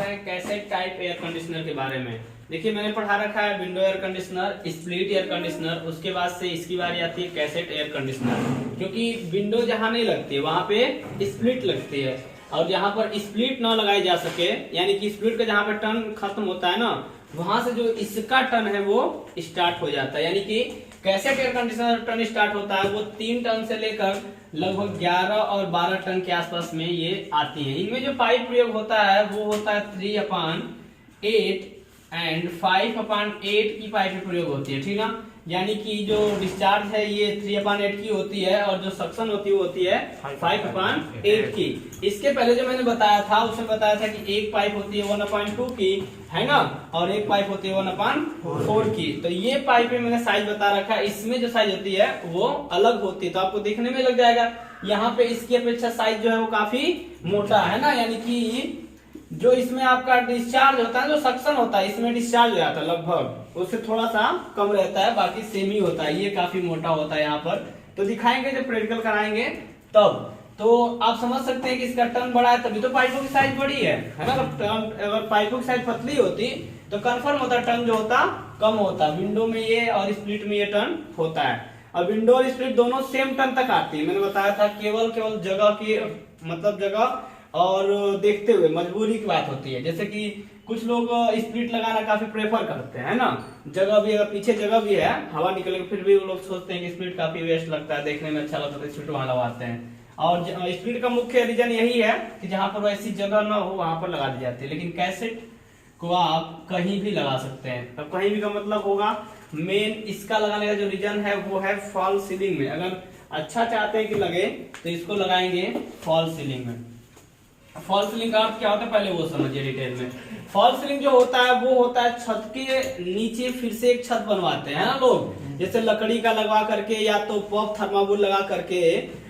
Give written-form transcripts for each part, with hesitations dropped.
है cassette type air conditioner के बारे में। देखिए मैंने पढ़ा रखा है window air conditioner, split air conditioner, उसके बाद से इसकी बारी आती है कैसेट एयर कंडीशनर। क्योंकि विंडो जहां नहीं लगती है वहां पे स्प्लिट लगती है, और जहां पर स्प्लिट ना लगाई जा सके, यानी कि स्प्लिट का जहां पर टर्न खत्म होता है ना, वहां से जो इसका टर्न है वो स्टार्ट हो जाता है। यानी कि cassette air conditioner turn start होता है वो 3 टन से लेकर लगभग 11 और 12 टन के आसपास में ये आती है। इनमें जो पाइप प्रयोग होता है वो होता है 3/8 एंड 5/8 की पाइप प्रयोग होती है, ठीक ना। यानी कि जो डिस्चार्ज है ये 3/8 की होती है, और जो सक्शन होती है वो होती है 5/8 की। इसके पहले जो मैंने बताया था उसमें बताया था कि एक पाइप होती है 1/2 की, है ना, और एक पाइप होती है 1/4 की। तो ये पाइप में मैंने साइज बता रखा है, इसमें जो साइज होती है वो अलग होती है, तो आपको देखने में लग जाएगा। यहाँ पे इसकी अपेक्षा साइज जो है वो काफी मोटा है ना, यानी कि जो इसमें आपका डिस्चार्ज होता है, जो सक्शन होता है इसमें डिस्चार्ज हो जाता है लगभग उससे थोड़ा सा कम रहता है, बाकी सेम ही होता है। ये काफी मोटा होता है यहाँ पर, तो दिखाएंगे जब प्रैक्टिकल कराएंगे तब। तो आप समझ सकते हैं कि इसका टर्न बड़ा है तभी तो पाइपों की साइज बड़ी है ना। अगर पाइपों की साइज पतली होती तो कंफर्म होता टर्न जो होता कम होता। विंडो में ये और स्प्लिट में ये टर्न होता है, और विंडो और स्प्लिट दोनों सेम टर्न तक आती है। मैंने बताया था केवल जगह की मतलब जगह और देखते हुए मजबूरी की बात होती है। जैसे कि कुछ लोग स्प्लिट लगाना काफी प्रेफर करते हैं ना, जगह भी अगर पीछे जगह भी है हवा निकलेगी फिर भी वो लोग सोचते हैं कि स्प्लिट काफी वेस्ट लगता है, देखने में अच्छा लगता है, स्प्लिट वहां लगाते हैं। और स्प्लिट का मुख्य रीजन यही है कि जहां पर वैसी जगह ना हो वहां पर लगा दी जाती है। लेकिन कैसेट को आप कहीं भी लगा सकते हैं। तो कहीं भी का मतलब होगा मेन इसका लगाने का जो रीजन है वो है फॉल सीलिंग में। अगर अच्छा चाहते हैं कि लगे तो इसको लगाएंगे फॉल सीलिंग में। फॉल सीलिंग का अर्थ क्या होता है पहले वो समझिए डिटेल में। फॉल सीलिंग जो होता है वो होता है छत के नीचे फिर से एक छत बनवाते हैं ना लोग, जैसे लकड़ी का लगवा करके या तो पॉप थर्माकोल लगा करके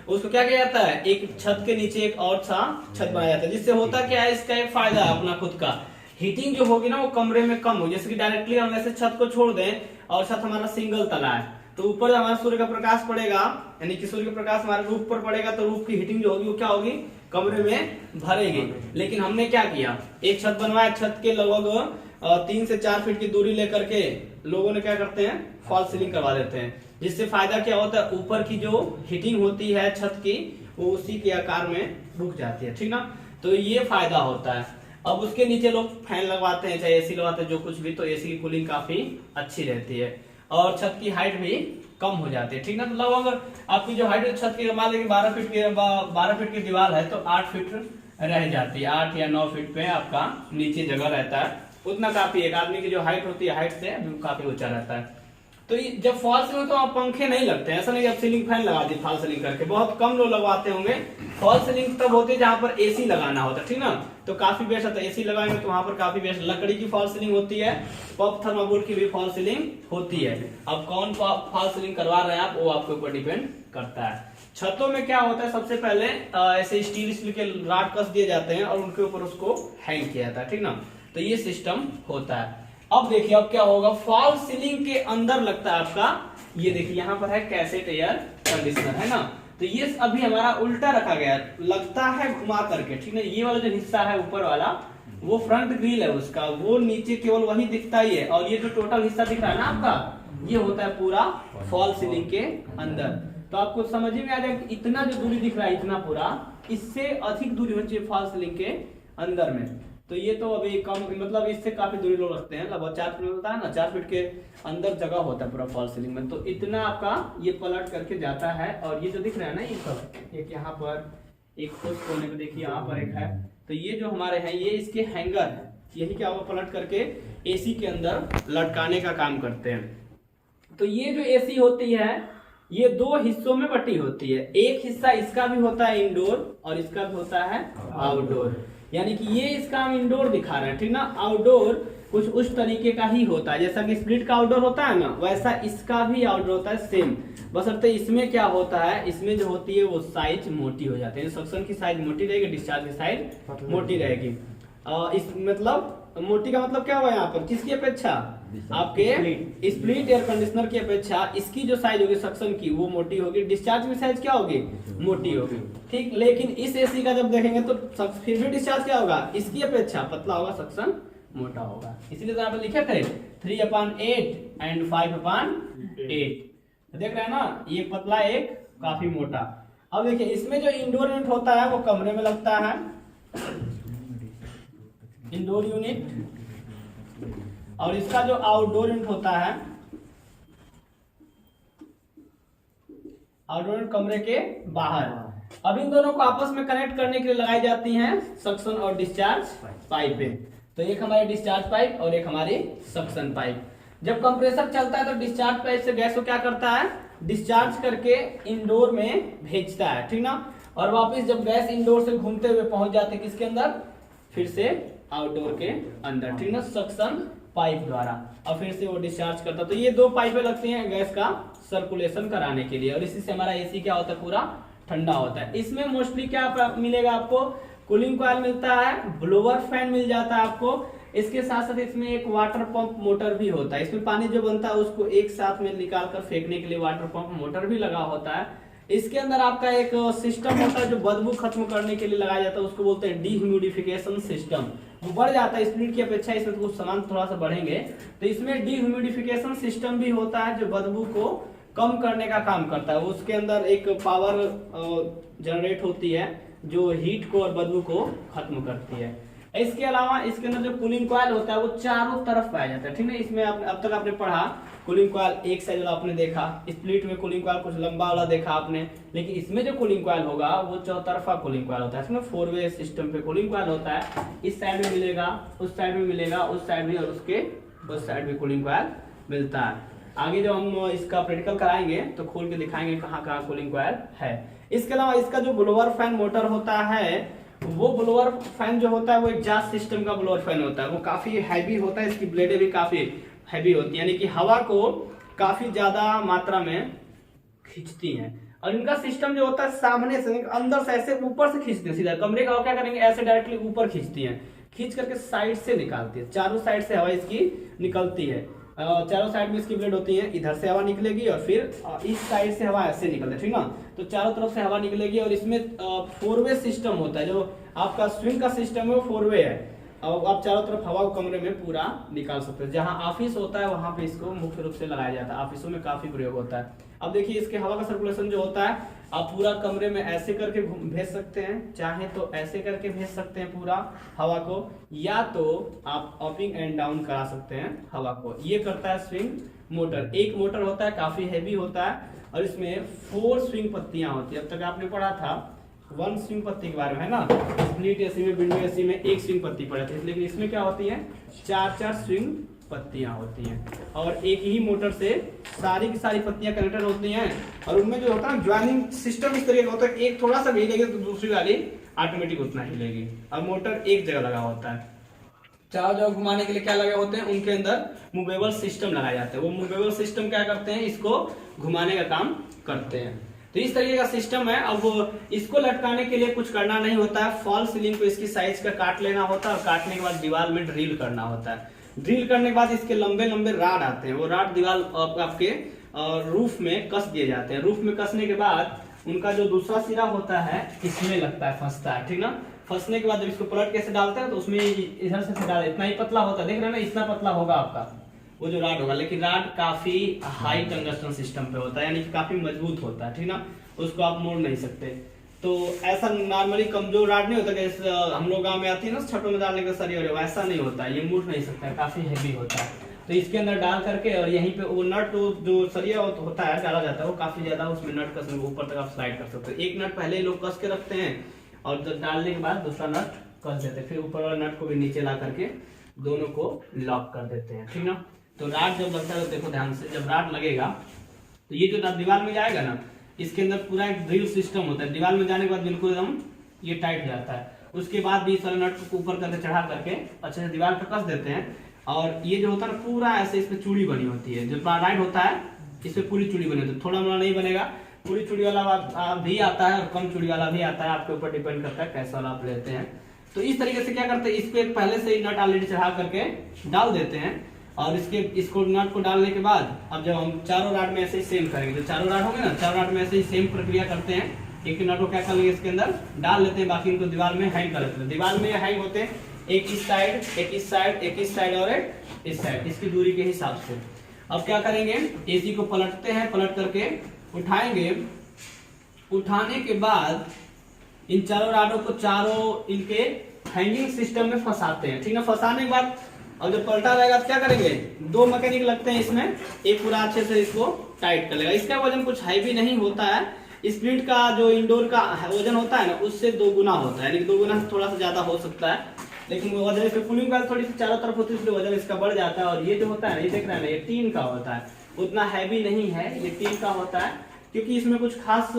उसको क्या किया जाता है, एक छत के नीचे एक और सा छत बनाया जाता है। जिससे होता क्या है, इसका एक फायदा है अपना खुद का, हीटिंग जो होगी ना वो कमरे में कम हो। जैसे कि डायरेक्टली हम ऐसे छत को छोड़ दें और छत हमारा सिंगल तला है तो ऊपर हमारा सूर्य का प्रकाश पड़ेगा, यानी कि सूर्य का प्रकाश हमारे रूफ पर पड़ेगा तो रूफ की हीटिंग जो होगी वो क्या होगी, कमरे में भरेगी। लेकिन हमने क्या किया, एक छत बनवाया, छत के लगभग 3 से 4 फीट की दूरी लेकर के लोगों ने क्या करते हैं फॉल सीलिंग करवा देते हैं। जिससे फायदा क्या होता है, ऊपर की जो हीटिंग होती है छत की वो उसी के आकार में रुक जाती है, ठीक ना। तो ये फायदा होता है। अब उसके नीचे लोग फैन लगवाते हैं, चाहे एसी लगवाते हैं, जो कुछ भी, तो एसी की कूलिंग काफी अच्छी रहती है और छत की हाइट भी कम हो जाती है, ठीक ना। तो लगभग आपकी जो हाइट छत की मान लीजिए 12 फीट की दीवार है तो 8 फीट रह जाती है, 8 या 9 फीट पे आपका नीचे जगह रहता है, उतना काफी। एक आदमी की जो हाइट होती है हाइट से काफी ऊंचा रहता है। तो जब फॉल सीलिंग तो आप पंखे नहीं लगते हैं, ऐसा नहीं कि आप सीलिंग फैन लगा दी फॉल सीलिंग करके, बहुत कम लोग लगवाते होंगे। फॉल सीलिंग तब होती है जहां पर एसी लगाना होता है, ठीक ना, तो काफी बेस्ट होता है। एसी लगाएंगे तो वहां पर काफी बेस्ट लकड़ी की फॉल सीलिंग होती है, पॉप थर्माकोल की भी फॉल सीलिंग होती है। अब कौन फॉल सीलिंग करवा रहे हैं आप वो आपके ऊपर डिपेंड करता है। छतों में क्या होता है, सबसे पहले ऐसे स्टील के राड कस दिए जाते हैं और उनके ऊपर उसको हैंग किया जाता है, ठीक ना। तो ये सिस्टम होता है। अब देखिए अब क्या होगा, फॉल सीलिंग के अंदर लगता है आपका, ये देखिए यहाँ पर है कैसेट एयर कंडीशनर, है ना। तो ये अभी हमारा उल्टा रखा गया लगता है घुमा करके, ठीक है। ये वाला जो हिस्सा है ऊपर वाला वो फ्रंट ग्रिल है उसका, वो नीचे केवल वही दिखता ही है, और ये जो टोटल हिस्सा दिख रहा है ना आपका, ये होता है पूरा फॉल सीलिंग के अंदर। तो आपको समझ में आ जाएगा इतना जो दूरी दिख रहा है इतना पूरा, इससे अधिक दूरी होनी चाहिए फॉल सीलिंग के अंदर में। तो ये तो अभी कम, मतलब इससे काफी दूरी लोग रखते हैं, लगभग 4 फीट होता है ना, 4 फीट के अंदर जगह होता है पूरा फॉल सीलिंग में। तो इतना आपका ये पलट करके जाता है, और ये जो दिख रहा है ना ये सब, एक यहाँ पर एक खुद कोने पे देखिए यहाँ पर एक है, तो ये जो हमारे हैं ये इसके हैंगर है, यही क्या होगा पलट करके एसी के अंदर लटकाने का काम करते हैं। तो ये जो एसी होती है ये 2 हिस्सों में बटी होती है, एक हिस्सा इसका भी होता है इंडोर और इसका भी होता है आउटडोर। यानी कि ये इसका हम इंडोर दिखा रहे हैं, ठीक ना। आउटडोर कुछ उस तरीके का ही होता है, जैसा कि स्प्लिट का आउटडोर होता है ना, वैसा इसका भी आउटडोर होता है सेम। बशर्ते इसमें क्या होता है, इसमें जो होती है वो साइज मोटी हो जाती है, सक्शन की साइज मोटी रहेगी, डिस्चार्ज की साइज मोटी रहेगी। इस मतलब मोटी का मतलब क्या हुआ यहाँ पर, किसकी अपेक्षा, आपके स्प्लिट एयर कंडीशनर की अपेक्षा इसकी जो साइज होगी सक्शन की वो मोटी होगी, डिस्चार्ज की साइज क्या होगी, मोटी होगी। ठीक, लेकिन इस एसी का जब देखेंगे तो फिर भी डिस्चार्ज क्या होगा, इसकी अपेक्षा पतला होगा, सक्शन मोटा होगा। इसलिए तो यहाँ पे लिखे थे 3/8 एंड 5/8। देख रहे हैं ना, ये पतला एक काफी मोटा। अब देखिए इसमें जो इंडोर यूनिट होता है वो कमरे में लगता है, इंडोर यूनिट, और इसका जो आउटडोर यूनिट होता है, आउटडोर यूनिट कमरे के बाहर। अब इन दोनों को आपस में कनेक्ट करने के लिए लगाई जाती हैं सक्शन और डिस्चार्ज पाइपें। तो एक हमारी डिस्चार्ज पाइप और एक हमारी सक्शन पाइप। जब कंप्रेसर चलता है तो डिस्चार्ज पाइप से गैस को क्या करता है, डिस्चार्ज करके इंडोर में भेजता है, ठीक ना। और वापस जब गैस इंडोर से घूमते हुए पहुंच जाते हैं किसके अंदर, फिर से आउटडोर के अंदर, ठीक ना, सक्शन पाइप द्वारा, और फिर से वो डिस्चार्ज करता। तो ये दो पाइपें लगती हैं गैस का सर्कुलेशन कराने के लिए, और इसी से हमारा एसी क्या होता है, पूरा ठंडा होता है। इसमें मोस्टली क्या मिलेगा आपको, कूलिंग कॉइल मिलता है, ब्लोअर फैन मिल जाता है आपको। इसके साथ साथ इसमें एक वाटर पंप मोटर भी होता है। इसमें पानी जो बनता है उसको एक साथ में निकाल कर फेंकने के लिए वाटर पंप मोटर भी लगा होता है। इसके अंदर आपका एक सिस्टम होता है जो बदबू खत्म करने के लिए लगाया जाता है, उसको बोलते हैं डीह्यूमिडिफिकेशन सिस्टम। वो बढ़ जाता है स्पीड की अपेक्षा, इसमें तो कुछ सामान थोड़ा सा बढ़ेंगे। तो इसमें डीह्यूमिडिफिकेशन सिस्टम भी होता है जो बदबू को कम करने का काम करता है। उसके अंदर एक पावर जनरेट होती है जो हीट को और बदबू को खत्म करती है। इसके अलावा इसके अंदर जो कूलिंग कॉइल होता है वो चारों तरफ पाया जाता है, ठीक है। इसमें अब तक आपने पढ़ा कूलिंग कॉइल एक साइड वाला आपने देखा, स्प्लिट में कूलिंग कॉइल कुछ लंबा वाला देखा आपने, लेकिन इसमें जो कूलिंग कॉइल होगा वो चौतरफा कूलिंग कॉइल होता है। इसमें 4 वे सिस्टम पे कूलिंग कॉइल होता है। इस साइड में मिलेगा, उस साइड में मिलेगा, उस साइड में, और उसके उस साइड में कूलिंग कॉइल मिलता है। आगे जब हम इसका प्रैक्टिकल कराएंगे तो खोल के दिखाएंगे कहाँ कहाँ कूलिंग कॉइल है। इसके अलावा इसका जो ब्लोअर फैन मोटर होता है, वो ब्लोअर फैन जो होता है वो एग्जॉस्ट सिस्टम का ब्लोअर फैन होता है। वो काफी हैवी होता है, इसकी ब्लेडें भी काफी हैवी होती है, यानी कि हवा को काफी ज्यादा मात्रा में खींचती हैं। और इनका सिस्टम जो होता है सामने से, अंदर से, ऐसे ऊपर से खींचते हैं सीधा। कमरे का क्या करेंगे, ऐसे डायरेक्टली ऊपर खींचती हैं, खींच करके साइड से निकालती है। चारों साइड से हवा इसकी निकलती है, चारों साइड में इसकी ब्लेड होती है। इधर से हवा निकलेगी और फिर इस साइड से हवा ऐसे निकलती है, ठीक ना। तो चारों तरफ से हवा निकलेगी। और इसमें 4 वे सिस्टम होता है, जो आपका स्विंग का सिस्टम है वो 4 वे है। अब आप चारों तरफ हवा को कमरे में पूरा निकाल सकते हैं। जहां ऑफिस होता है वहां पे इसको मुख्य रूप से लगाया जाता है, ऑफिसों में काफी प्रयोग होता है। अब देखिए इसके हवा का सर्कुलेशन जो होता है, आप पूरा कमरे में ऐसे करके भेज सकते हैं, चाहे तो ऐसे करके भेज सकते हैं पूरा हवा को, या तो आप अपिंग एंड डाउन करा सकते हैं हवा को। ये करता है स्विंग मोटर। एक मोटर होता है, काफी हैवी होता है, और इसमें 4 स्विंग पत्तियां होती है। अब तक आपने पढ़ा था 1 स्विंग पत्ती के बारे में, है ना। स्प्लिट एसी में, विंडो एसी में 1 स्विंग पत्ती पड़े थे, लेकिन इसमें क्या होती है, 4 स्विंग पत्तियां होती हैं। और एक ही मोटर से सारी की सारी पत्तियां कनेक्टेड होती हैं। और उनमें जो होता है ज्वाइनिंग सिस्टम इस तरीके का होता है, एक थोड़ा सा भी हिलेगी तो दूसरी वाली ऑटोमेटिक उतना हिलेगी। अब मोटर एक जगह लगा होता है, चारों जगह घुमाने के लिए क्या लगे होते हैं, उनके अंदर मूवेबल सिस्टम लगाए जाते हैं। वो मूवेबल सिस्टम क्या करते हैं, इसको घुमाने का काम करते हैं। तो इस तरीके का सिस्टम है। अब इसको लटकाने के लिए कुछ करना नहीं होता है, फॉल सीलिंग को इसकी साइज का काट लेना होता है, और काटने के बाद दीवार में ड्रिल करना होता है। ड्रिल करने के बाद इसके लंबे लंबे राड आते हैं, वो राड दीवार आपके रूफ में कस दिए जाते हैं। रूफ में कसने के बाद उनका जो दूसरा सिरा होता है इसमें लगता है, फंसता है, ठीक ना। फंसने के बाद जब इसको पलट कैसे डालते हैं तो उसमें इधर से डाल, इतना ही पतला होता है, देख रहे हैं ना, इतना पतला होगा आपका वो जो राड होगा। लेकिन राड काफी हाई टंगस्टन सिस्टम पे होता है, यानी कि काफी मजबूत होता है, ठीक ना, उसको आप मोड़ नहीं सकते। तो ऐसा नॉर्मली कमजोर राड नहीं होता जैसे हम लोग गांव में आती है ना छठों में डालने का सरिया, वैसा नहीं होता है, ये मुड़ नहीं सकता है, काफी हैवी होता है। तो इसके अंदर डाल करके, और यहीं पे वो नट जो सरिया होता है डाला जाता है, वो काफी ज्यादा उसमें नट कसने ऊपर तक आप स्लाइड कर सकते हो। एक नट पहले लोग कस के रखते हैं, और जब डालने के बाद दूसरा नट कस देते हैं, फिर ऊपर वाला नट को भी नीचे ला करके दोनों को लॉक कर देते हैं, ठीक ना। तो राड जब लगता है तो देखो ध्यान से, जब राड लगेगा तो ये जो दीवार में जाएगा ना, इसके अंदर पूरा एक ड्रिल सिस्टम होता है। दीवार में जाने के बाद बिल्कुल एकदम ये टाइट हो जाता है। उसके बाद भी सारे नट को ऊपर करके चढ़ा करके अच्छे से दीवार पर कस देते हैं। और ये जो होता है ना पूरा ऐसे इसमें चूड़ी बनी होती है, जो राइट होता है इसमें पूरी चूड़ी बनी होती है, थोड़ा मोड़ा नहीं बनेगा। पूरी चूड़ी वाला भी आता है और कम चूड़ी वाला भी आता है, आपके ऊपर डिपेंड करता है कैसा वाला आप लेते हैं। तो इस तरीके से क्या करते हैं, इसको एक पहले से ही नट ऑलरेडी चढ़ा करके डाल देते हैं, और इसको नट को डालने के बाद अब जब हम चारों राड में ऐसे ही सेम करेंगे, जो चारों राड होंगे ना, चारों राड में ऐसे ही सेम प्रक्रिया करते हैं। एक नट को क्या कर लेंगे, इसके अंदर डाल लेते हैं, बाकी इनको दीवार में हैंग कर लेते हैं। दीवार में हैंग होते हैं एक इस साइड, एक इस साइड, एक इस साइड और एक इस साइड, इसकी दूरी के हिसाब से। अब क्या करेंगे, एसी को पलटते हैं, पलट करके उठाएंगे। उठाने के बाद इन चारों राडों को चारों इनके हैंगिंग सिस्टम में फंसाते हैं, ठीक है। फंसाने के बाद और जब पलटा रहेगा तो क्या करेंगे, दो मैकेनिक लगते हैं इसमें, एक पूरा अच्छे से इसको टाइट कर लेगा। इसका वजन कुछ हैवी नहीं होता है, स्प्लिट का जो इंडोर का वजन होता है ना, उससे 2 गुना होता है, यानी 2 गुना से थोड़ा सा ज्यादा हो सकता है, लेकिन वो वजन इसमें कूलिंग कॉइल थोड़ी सी चारों तरफ होती है, इसलिए वजन इसका बढ़ जाता है। और ये जो होता है ना, ये देख रहे हैं ना, ये टीन का होता है, उतना हैवी नहीं है, ये टीन का होता है, क्योंकि इसमें कुछ खास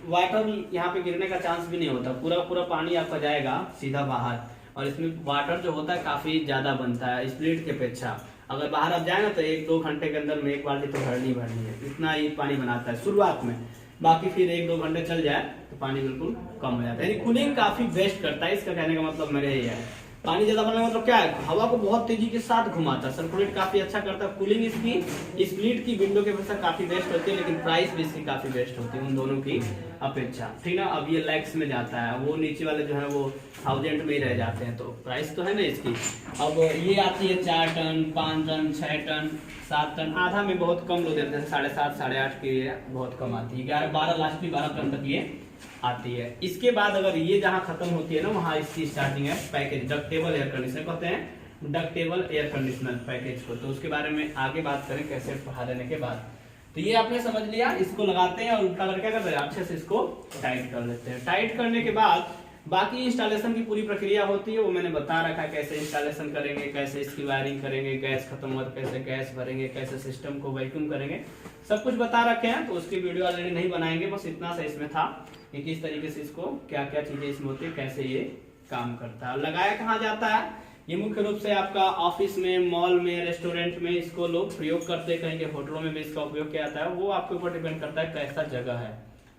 वाटर यहाँ पे गिरने का चांस भी नहीं होता, पूरा पूरा पानी आपका जाएगा सीधा बाहर। और इसमें वाटर जो होता है काफी ज्यादा बनता है स्प्लिट के अपेक्षा। अगर बाहर आप जाए ना तो 1-2 घंटे के अंदर में एक बाल्टी तो भरनी है, इतना ही पानी बनाता है शुरुआत में। बाकी फिर 1-2 घंटे चल जाए तो पानी बिल्कुल कम हो जाता है, यानी कूलिंग काफी बेस्ट करता है। इसका कहने का मतलब मेरे यही है, पानी ज्यादा बनने का मतलब क्या है, हवा को बहुत तेजी के साथ घुमाता है, सर्कुलेट काफी अच्छा करता है। कूलिंग इसकी स्प्लिट की विंडो के अपेक्षा काफी बेस्ट होती है, लेकिन प्राइस भी इसकी काफी बेस्ट होती है उन दोनों की अपेक्षा, ठीक ना। अब ये लैक्स में जाता है, वो नीचे वाले जो है वो 1000 में ही रह जाते हैं, तो प्राइस तो है ना इसकी। अब ये आती है 4 टन, 5 टन, 6 टन, 7 टन, आधा में बहुत कम लोग देते हैं, 7.5, 8.5 की बहुत कम आती है, 11-12 लास्ट भी 12 टन तक ये आती है। इसके बाद अगर ये जहां खत्म होती है ना, वहां इसकी स्टार्टिंग है पैकेज, डक्टेबल एयर कंडीशनर कहते हैं, डक्टेबल एयर कंडीशनर पैकेज को। तो उसके बारे में आगे बात करें कैसे पढ़ा देने के बाद। तो ये आपने समझ लिया, इसको लगाते हैं और उल्टा करके क्या करते हैं, अच्छे से इसको टाइट कर लेते हैं। टाइट करने के बाद बाकी इंस्टॉलेशन की पूरी प्रक्रिया होती है, वो मैंने बता रखा है, कैसे इंस्टॉलेशन करेंगे, कैसे इसकी वायरिंग करेंगे, गैस खत्म हुआ तो कैसे गैस भरेंगे, कैसे सिस्टम को वैक्यूम करेंगे, सब कुछ बता रखे हैं। तो उसकी वीडियो ऑलरेडी नहीं बनाएंगे, बस इतना सा इसमें था कि किस तरीके से इसको क्या क्या चीजें इसमें होती है, कैसे ये काम करता है। लगाया कहाँ जाता है, ये मुख्य रूप से आपका ऑफिस में, मॉल में, रेस्टोरेंट में इसको लोग प्रयोग करते हैं, कहीं के होटलों में भी इसका उपयोग किया जाता है। वो आपके ऊपर डिपेंड करता है कैसा जगह है,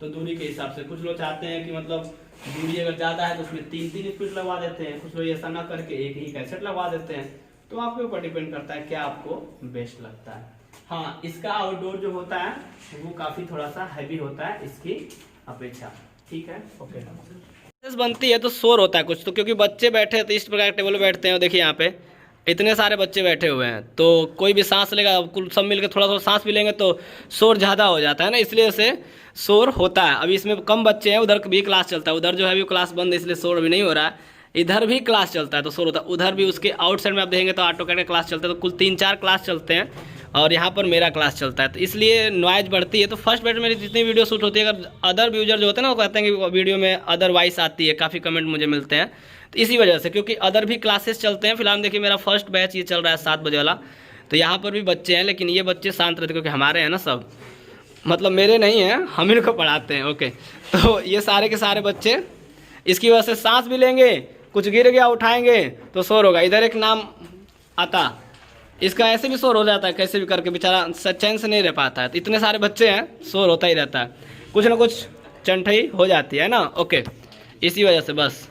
तो दूरी के हिसाब से। कुछ लोग चाहते हैं कि मतलब दूरी अगर ज्यादा है तो उसमें 3-3 स्विच लगवा देते हैं, कुछ लोग ऐसा ना करके एक ही कैसेट लगवा देते हैं। तो आपके ऊपर डिपेंड करता है क्या आपको बेस्ट लगता है। हाँ, इसका आउटडोर जो होता है वो काफी थोड़ा सा हैवी होता है इसकी अपेक्षा, ठीक है। ओके, बनती है तो शोर होता है कुछ तो, क्योंकि बच्चे बैठे तो इस प्रकार के टेबल पे बैठते हैं, देखिए यहाँ पे इतने सारे बच्चे बैठे हुए हैं, तो कोई भी सांस लेगा, कुल सब मिलकर थोड़ा थोड़ा सांस भी लेंगे तो शोर ज़्यादा हो जाता है ना, इसलिए से शोर होता है। अभी इसमें कम बच्चे हैं, उधर भी क्लास चलता है, उधर जो है अभी क्लास बंद है इसलिए शोर भी नहीं हो रहा है, इधर भी क्लास चलता है तो शोर होता है। उधर भी उसके आउटसाइड में आप देखेंगे तो ऑटोकैड का क्लास चलता है, तो कुल 3-4 क्लास चलते हैं और यहाँ पर मेरा क्लास चलता है, तो इसलिए नॉइज बढ़ती है। तो फर्स्ट बैच मेरी जितनी वीडियो शूट होती है, अगर अदर यूजर जो होते हैं ना वो कहते हैं कि वीडियो में अदर वॉइस आती है, काफ़ी कमेंट मुझे मिलते हैं, तो इसी वजह से, क्योंकि अदर भी क्लासेस चलते हैं। फिलहाल देखिए मेरा फर्स्ट बैच ये चल रहा है 7 बजे वाला, तो यहाँ पर भी बच्चे हैं, लेकिन ये बच्चे शांत रहते क्योंकि हमारे हैं ना सब, मतलब मेरे नहीं हैं, हम इनको पढ़ाते हैं। ओके, तो ये सारे के सारे बच्चे, इसकी वजह से सांस भी लेंगे, कुछ गिर गया उठाएंगे तो शोर होगा। इधर एक नाम आता, इसका ऐसे भी शोर हो जाता है, कैसे भी करके बेचारा चैन से नहीं रह पाता है। तो इतने सारे बच्चे हैं, शोर होता ही रहता है, कुछ ना कुछ चंठई हो जाती है ना। ओके, इसी वजह से बस।